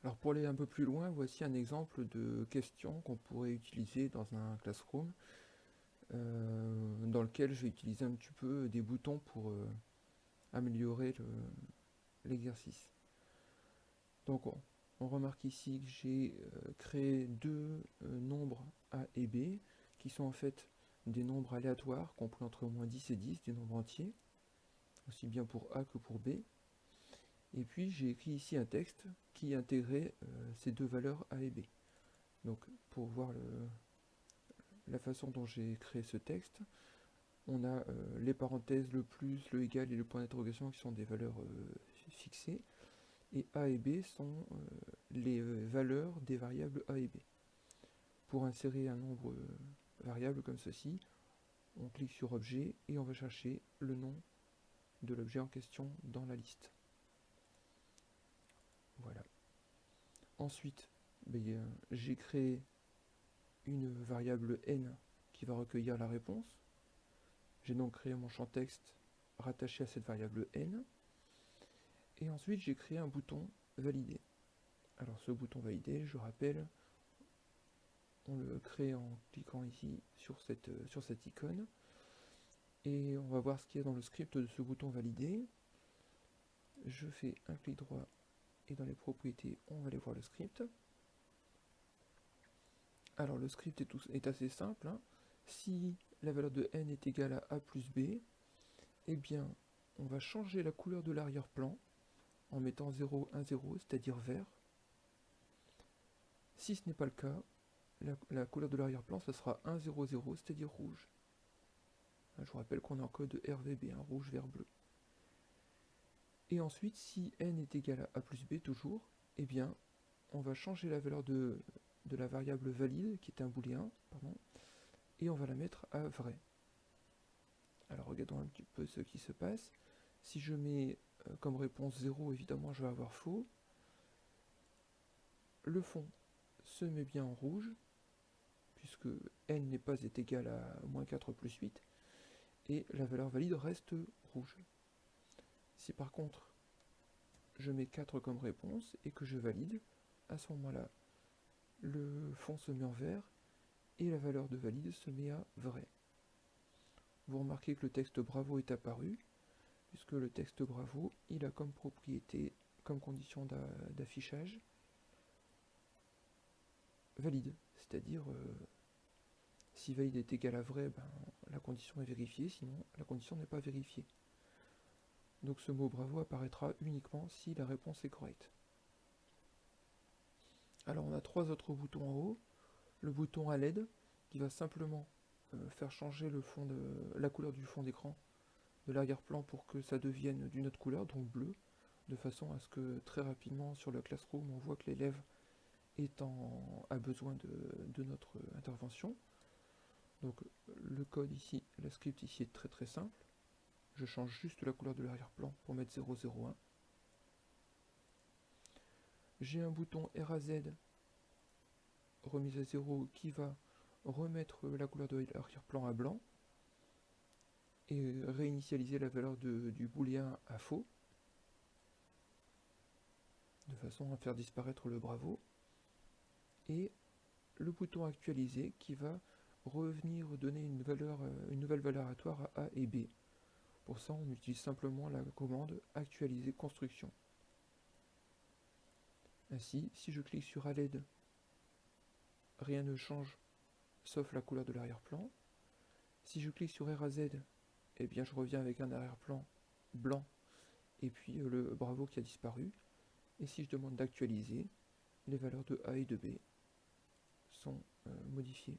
Alors pour aller un peu plus loin, voici un exemple de question qu'on pourrait utiliser dans un classroom, dans lequel je vais utiliser un petit peu des boutons pour améliorer l'exercice. Donc on remarque ici que j'ai créé deux nombres A et B, qui sont en fait des nombres aléatoires compris entre moins 10 et 10, des nombres entiers, aussi bien pour A que pour B. Et puis j'ai écrit ici un texte qui intégrait ces deux valeurs A et B. Donc pour voir la façon dont j'ai créé ce texte, on a les parenthèses, le plus, le égal et le point d'interrogation qui sont des valeurs fixées, et A et B sont les valeurs des variables A et B. Pour insérer un nombre variable comme ceci, on clique sur objet et on va chercher le nom de l'objet en question dans la liste. Voilà. Ensuite, j'ai créé une variable n qui va recueillir la réponse. J'ai donc créé mon champ texte rattaché à cette variable n. Et ensuite, j'ai créé un bouton valider. Alors ce bouton valider, je rappelle, on le crée en cliquant ici sur cette icône. Et on va voir ce qu'il y a dans le script de ce bouton valider. Je fais un clic droit et dans les propriétés, on va aller voir le script. Alors le script est assez simple, hein. Si la valeur de n est égale à a plus b, eh bien on va changer la couleur de l'arrière-plan en mettant 0, 1, 0, c'est-à-dire vert. Si ce n'est pas le cas, la couleur de l'arrière-plan, ça sera 1, 0, 0, c'est-à-dire rouge. Je vous rappelle qu'on est en code RVB, hein, rouge, vert, bleu. Et ensuite, si n est égal à a plus b toujours, eh bien, on va changer la valeur de la variable valide, qui est un booléen, pardon, et on va la mettre à vrai. Alors regardons un petit peu ce qui se passe. Si je mets comme réponse 0, évidemment je vais avoir faux. Le fond se met bien en rouge, puisque n n'est pas égal à moins 4 plus 8, et la valeur valide reste rouge. Si par contre je mets 4 comme réponse et que je valide, à ce moment-là, le fond se met en vert et la valeur de valide se met à vrai. Vous remarquez que le texte bravo est apparu, puisque le texte bravo, il a comme propriété, comme condition d'affichage, valide. C'est-à-dire, si valide est égal à vrai, la condition est vérifiée, sinon la condition n'est pas vérifiée. Donc ce mot bravo apparaîtra uniquement si la réponse est correcte. Alors on a trois autres boutons en haut. Le bouton à LED, qui va simplement faire changer la couleur du fond d'écran de l'arrière-plan pour que ça devienne d'une autre couleur, donc bleu, de façon à ce que très rapidement sur le classroom on voit que l'élève a besoin de notre intervention. Donc le code ici, le script ici est très très simple. Je change juste la couleur de l'arrière-plan pour mettre 001. J'ai un bouton RAZ remise à 0 qui va remettre la couleur de l'arrière-plan à blanc et réinitialiser la valeur du booléen à faux, de façon à faire disparaître le bravo. Et le bouton actualiser qui va revenir donner une nouvelle valeur aléatoire à A et B. Pour ça, on utilise simplement la commande actualiser construction. Ainsi, si je clique sur ALED, rien ne change sauf la couleur de l'arrière-plan. Si je clique sur RAZ, eh bien je reviens avec un arrière-plan blanc et puis le bravo qui a disparu. Et si je demande d'actualiser, les valeurs de A et de B sont modifiées.